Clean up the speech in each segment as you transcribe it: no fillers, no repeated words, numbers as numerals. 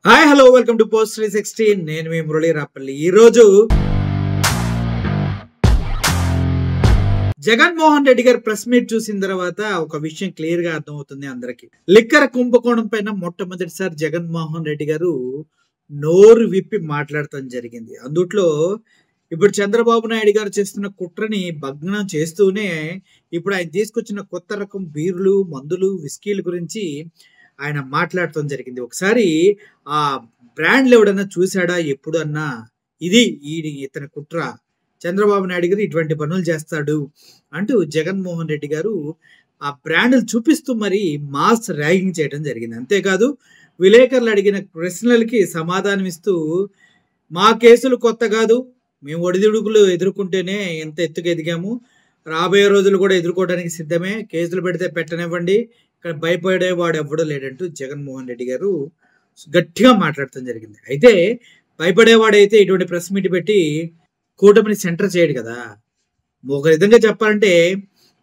Hi hello welcome to post 360. నేను మీ మురళీ రాపల్లి. ఈరోజు జగన్మోహన్ రెడ్డి గారు ప్రెస్ మీట్ చూసిన తర్వాత ఒక విషయం క్లియర్ గా అర్థమవుతుంది అందరికి. లిక్కర్ కుంభకోణం పైన మొట్టమొదటిసారి జగన్మోహన్ రెడ్డి గారు నోరు విప్పి మాట్లాడటం జరిగింది. అందుట్లో ఇప్పుడు చంద్రబాబు నాయుడు గారు చేస్తున్న కుట్రని భగ్నం చేస్తూనే ఇప్పుడు ఆయన తీసుకొచ్చిన కొత్త రకం బీర్లు, మందులు, విస్కీల గురించి ఆయన మాట్లాడటం జరిగింది. ఒకసారి ఆ బ్రాండ్లు ఎవడన్నా చూసాడా ఎప్పుడన్నా? ఇది ఇతని కుట్ర, చంద్రబాబు నాయుడు గారు ఇటువంటి పనులు చేస్తాడు అంటూ జగన్మోహన్ రెడ్డి గారు ఆ బ్రాండ్లు చూపిస్తూ మరి మాస్ ర్యాగింగ్ చేయడం జరిగింది. అంతేకాదు విలేకరులు అడిగిన ప్రశ్నలకి సమాధానం ఇస్తూ మా కేసులు కొత్త కాదు, మేము ఒడిదుడుకులు ఎదుర్కొంటేనే ఎంత ఎత్తుకు ఎదిగాము, రాబోయే రోజులు కూడా ఎదుర్కోవడానికి సిద్ధమే, కేసులు పెడితే పెట్టనివ్వండి, ఇక్కడ భయపడేవాడు ఎవ్వడూ లేడంటూ జగన్మోహన్ రెడ్డి గారు గట్టిగా మాట్లాడటం జరిగింది. అయితే భయపడేవాడైతే ఇటువంటి ప్రెస్ మీట్ పెట్టి కూటమిని సెంటర్ చేయడు కదా. ఒక విధంగా చెప్పాలంటే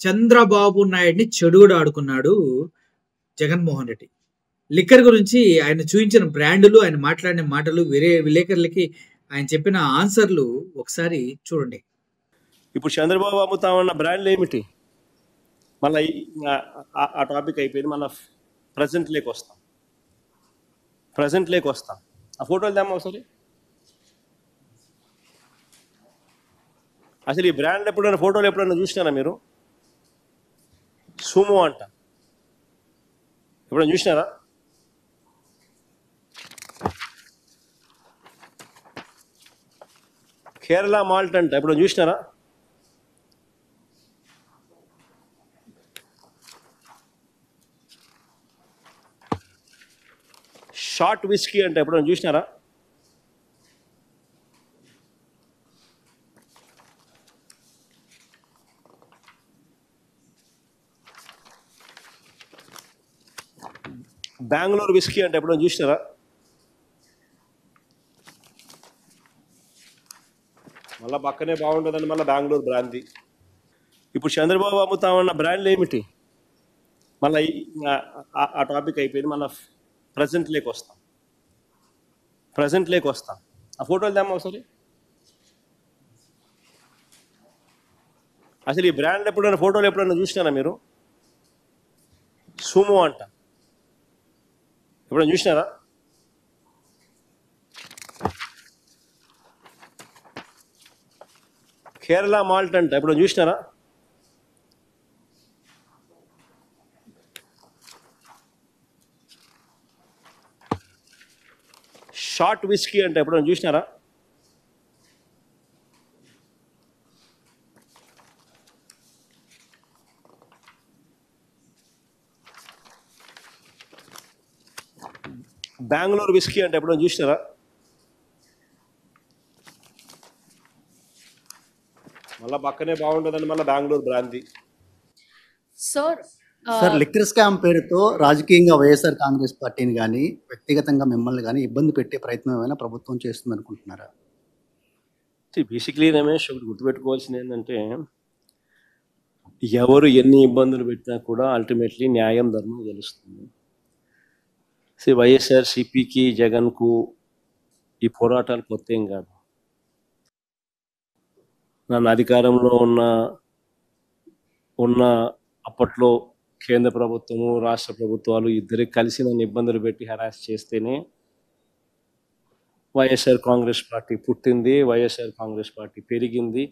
చంద్రబాబు నాయుడిని చెడుగుడు ఆడుకున్నాడు జగన్మోహన్ రెడ్డి. లిక్కర్ గురించి ఆయన చూపించిన బ్రాండులు, ఆయన మాట్లాడిన మాటలు, వేరే విలేకరులకి ఆయన చెప్పిన ఆన్సర్లు ఒకసారి చూడండి. ఇప్పుడు చంద్రబాబు అమ్ముతామన్న బ్రాండ్లు ఏమిటి? మళ్ళీ ఆ టాపిక్ అయిపోయింది. మళ్ళీ ప్రజెంట్ లేకి వస్తాం. ఆ ఫోటోలు దామా ఒకసారి. అసలు ఈ బ్రాండ్ ఎప్పుడైనా ఫోటోలు ఎప్పుడైనా చూసినారా మీరు? సుమో అంట ఎప్పుడైనా చూసినారా? కేరళ మాల్ట్ అంట ఎప్పుడైనా చూసినారా? షార్ట్ విస్కీ అంటే ఎప్పుడైనా చూసినారా? బెంగళూరు విస్కీ అంటే ఎప్పుడైనా చూసినారా? మళ్ళీ పక్కనే బాగుంటుందని మళ్ళీ బెంగళూరు బ్రాంది. ఇప్పుడు చంద్రబాబు అమ్ముతామన్న బ్రాండ్లు ఏమిటి? మళ్ళీ ఆ టాపిక్ అయిపోయింది. మళ్ళీ ప్రజెంట్ లేకి వస్తాం. ఆ ఫోటోలు దామా ఒకసారి. అసలు ఈ బ్రాండ్ ఎప్పుడైనా ఫోటోలు ఎప్పుడైనా చూసినారా మీరు? సుమో అంట ఎప్పుడైనా చూసినారా? కేరళ మాల్ట్ అంట ఎప్పుడైనా చూసినారా? షార్ట్ విస్కీ అంటే ఎప్పుడైనా చూసినారా? బెంగళూరు విస్కీ అంటే ఎప్పుడైనా చూసినారా? మళ్ళీ పక్కనే బాగుంటుందని మళ్ళీ Bengaluru brandy. Sir, liquor scam పేరుతో రాజకీయంగా వైఎస్ఆర్ కాంగ్రెస్ పార్టీని కానీ వ్యక్తిగతంగా మిమ్మల్ని కానీ ఇబ్బంది పెట్టే ప్రయత్నం ఏమైనా ప్రభుత్వం చేస్తుంది అనుకుంటున్నారా? బేసిక్లీ రమేష్, ఒకటి గుర్తుపెట్టుకోవాల్సింది ఏంటంటే, ఎవరు ఎన్ని ఇబ్బందులు పెట్టినా కూడా అల్టిమేట్లీ న్యాయం, ధర్మం గెలుస్తుంది. వైఎస్ఆర్ సిపికి, జగన్కు ఈ పోరాటాలు కొత్త ఏం కాదు. నన్ను అధికారంలో ఉన్న అప్పట్లో కేంద్ర ప్రభుత్వము, రాష్ట్ర ప్రభుత్వాలు ఇద్దరికి కలిసి నన్ను ఇబ్బందులు పెట్టి హెరాస్ చేస్తేనే వైఎస్ఆర్ కాంగ్రెస్ పార్టీ పుట్టింది, వైఎస్ఆర్ కాంగ్రెస్ పార్టీ పెరిగింది,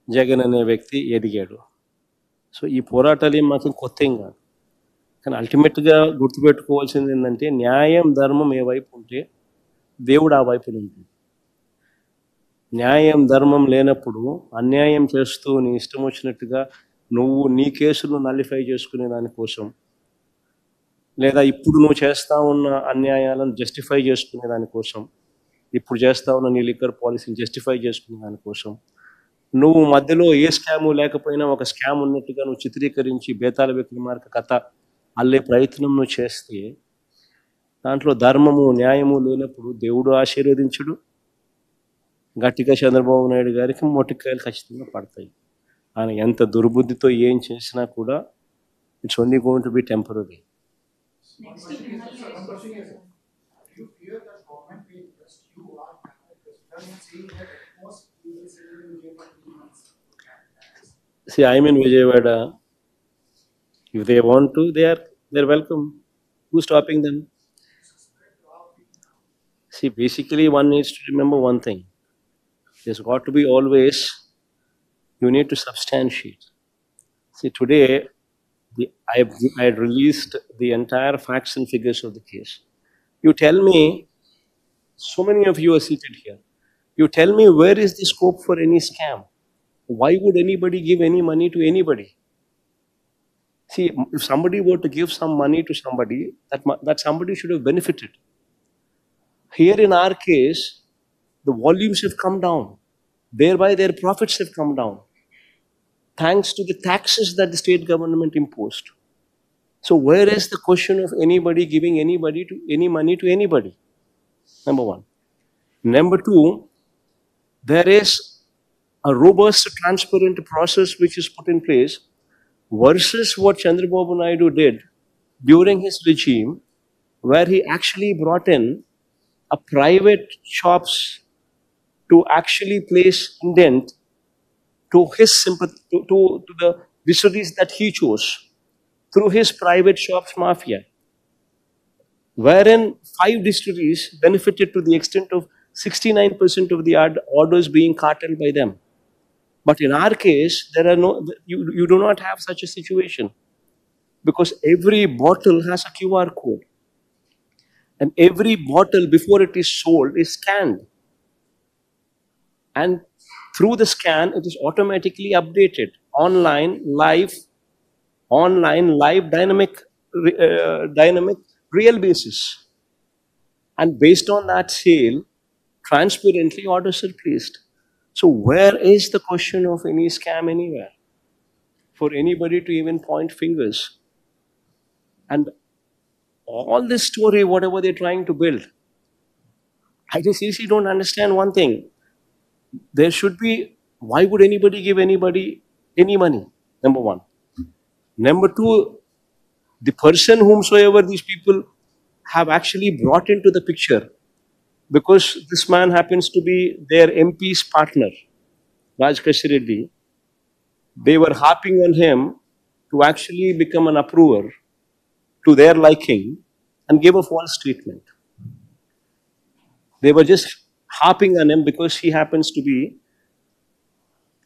జగన్ అనే వ్యక్తి ఎదిగాడు. సో ఈ పోరాటాలు ఏం మాత్రం కొత్త ఏం కాదు. కానీ అల్టిమేట్గా గుర్తుపెట్టుకోవాల్సింది ఏంటంటే, న్యాయం, ధర్మం ఏ వైపు ఉంటే దేవుడు ఆ వైపున ఉంటుంది. న్యాయం, ధర్మం లేనప్పుడు అన్యాయం చేస్తూ నీ ఇష్టం వచ్చినట్టుగా నువ్వు నీ కేసులు నల్లిఫై చేసుకునే దానికోసం, లేదా ఇప్పుడు నువ్వు చేస్తా ఉన్న అన్యాయాలను జస్టిఫై చేసుకునే దానికోసం, ఇప్పుడు చేస్తా ఉన్న నీ లిక్కర్ పాలసీని జస్టిఫై చేసుకునే దానికోసం, నువ్వు మధ్యలో ఏ స్కాము లేకపోయినా ఒక స్కామ్ ఉన్నట్టుగా నువ్వు చిత్రీకరించి బేతాళ విక్రమార్క కథ అల్లే ప్రయత్నం నువ్వు చేస్తే, దాంట్లో ధర్మము, న్యాయము లేనప్పుడు దేవుడు ఆశీర్వదించుడు. గట్టిగా చంద్రబాబు నాయుడు గారికి మొటికాయలు ఖచ్చితంగా పడతాయి. ఆయన ఎంత దుర్బుద్ధితో ఏం చేసినా కూడా it's only going to be temporary. See, I'm in Vijayawada. If they want to, they're welcome. Who's stopping them? See, basically, one needs to remember one thing. There's got to be always, you need to substantiate. See, today, I released the entire facts and figures of the case. You tell me, so many of you are seated here. You tell me, where is the scope for any scam? Why would anybody give any money to anybody? See, if somebody were to give some money to somebody, that somebody should have benefited. Here in our case, the volumes have come down. Thereby, their profits have come down, thanks to the taxes that the state government imposed. So, where is the question of anybody giving any money to anybody? Number one. Number two, there is a robust, transparent process which is put in place versus what Chandrababu Naidu did during his regime, where he actually brought in a private shops to actually place indent to his sympathy, to the distilleries that he chose through his private shops mafia, wherein 5 distilleries benefited to the extent of 69% of the orders being carteled by them. But in our case, there are you do not have such a situation, because every bottle has a QR code. And every bottle, before it is sold, is scanned. And through the scan, it is automatically updated. Online, live, dynamic, real basis. And based on that sale, transparently orders are placed. So where is the question of any scam anywhere? For anybody to even point fingers. And all this story, whatever they're trying to build, I just easily don't understand one thing. There should be, why would anybody give anybody any money? Number one. Number two, the person whomsoever these people have actually brought into the picture, because this man happens to be their MP's partner, Raj Kashi Reddy, they were harping on him to actually become an approver to their liking and give a false statement. They were just harping on him because he happens to be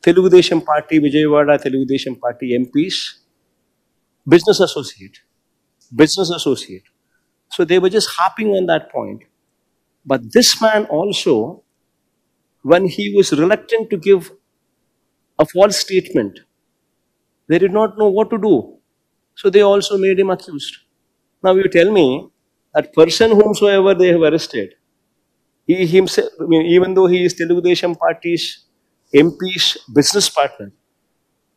Telugu Desam Party, Vijayawada Telugu Desam Party MP's business associate. So they were just harping on that point. But this man also, when he was reluctant to give a false statement, they did not know what to do. So they also made him accused. Now you tell me, that person whomsoever they have arrested, he himself, I mean, even though he is Telugu Desam Party's MP's business partner,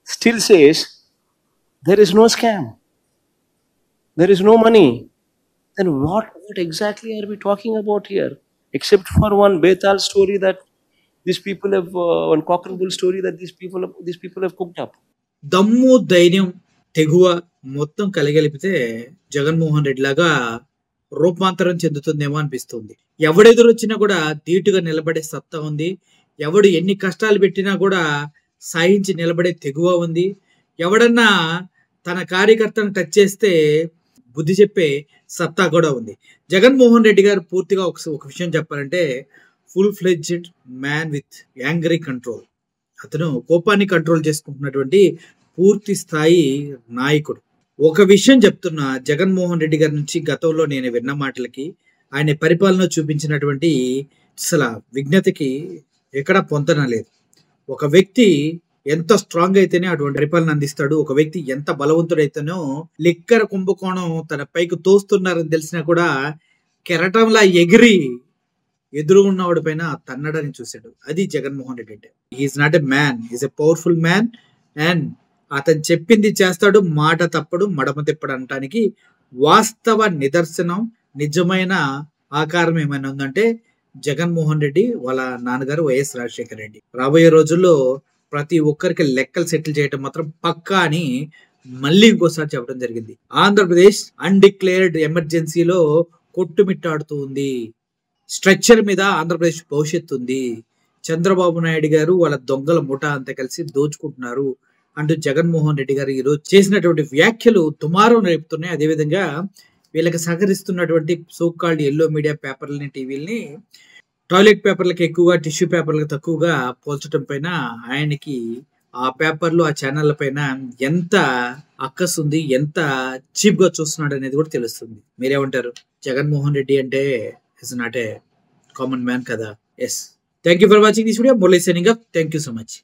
still says, there is no scam. There is no money. Then what exactly are we talking about here? Except for one Betal story that these people have, one cock and bull story that these people have cooked up. దమ్ము ధైర్యం తెగువ మొత్తం కలిగలిపితే జగన్మోహన్ రెడ్డి లాగా రూపాంతరం చెందుతుందేమో అనిపిస్తుంది. ఎవడెదురొచ్చినా కూడా ధీటుగా నిలబడే సత్తా ఉంది. ఎవడు ఎన్ని కష్టాలు పెట్టినా కూడా సాయించి నిలబడే తెగువ ఉంది. ఎవడన్నా తన కార్యకర్తను టచ్ చేస్తే బుద్ధి చెప్పే సత్తా కూడా ఉంది. జగన్మోహన్ రెడ్డి గారు పూర్తిగా ఒక విషయం చెప్పాలంటే full fledged man with angry control. అతను కోపాన్ని కంట్రోల్ చేసుకుంటున్నటువంటి పూర్తి స్థాయి నాయకుడు. ఒక విషయం చెప్తున్నా, జగన్మోహన్ రెడ్డి గారి నుంచి గతంలో నేను విన్న మాటలకి, ఆయన పరిపాలన చూపించినటువంటి అసలు విజ్ఞతకి ఎక్కడ పొంతన లేదు. ఒక వ్యక్తి ఎంత స్ట్రాంగ్ అయితేనే అటువంటి పరిపాలన అందిస్తాడు. ఒక వ్యక్తి ఎంత బలవంతుడైతేనో, లిక్కర్ కుంభకోణం తన పైకి తోస్తున్నారని తెలిసినా కూడా కెరటంలా ఎగిరి ఎదురుగున్నవాడి పైన తన్నడని చూశాడు. అది జగన్మోహన్ రెడ్డి అంటే. He's not a man, he's a powerful man. And అతను చెప్పింది చేస్తాడు, మాట తప్పడు, మడమ తిప్పడు అనటానికి వాస్తవ నిదర్శనం, నిజమైన ఆకారం ఏమైనా ఉందంటే జగన్మోహన్ రెడ్డి వాళ్ళ నాన్నగారు వైఎస్ రాజశేఖర రెడ్డి. రాబోయే రోజుల్లో ప్రతి ఒక్కరికి లెక్కలు సెటిల్ చేయటం మాత్రం పక్కా అని మళ్ళీ ఇంకోసారి చెప్పడం జరిగింది. ఆంధ్రప్రదేశ్ అన్డిక్లేర్డ్ ఎమర్జెన్సీలో కొట్టుమిట్టాడుతూ ఉంది. స్ట్రక్చర్ మీద ఆంధ్రప్రదేశ్ భవిష్యత్తు ఉంది. చంద్రబాబు నాయుడు గారు వాళ్ళ దొంగల ముఠా అంతా కలిసి దోచుకుంటున్నారు అంటూ జగన్మోహన్ రెడ్డి గారు ఈరోజు చేసినటువంటి వ్యాఖ్యలు దుమారం రేపుతున్నాయి. అదేవిధంగా వీళ్ళకి సహకరిస్తున్నటువంటి సోకాల్డ్ ఎల్లో మీడియా పేపర్లని, టీవీలని టాయిలెట్ పేపర్లకు ఎక్కువగా, టిష్యూ పేపర్లకు తక్కువగా పోల్చడం పైన ఆయనకి ఆ పేపర్లు, ఆ ఛానళ్ల పైన ఎంత అక్కసు ఉంది, ఎంత చీప్ గా చూస్తున్నాడు అనేది కూడా తెలుస్తుంది. మీరేమంటారు? జగన్మోహన్ రెడ్డి అంటే is not a common man కదా. Yes, thank you for watching this video. Murali signing off. Thank you so much.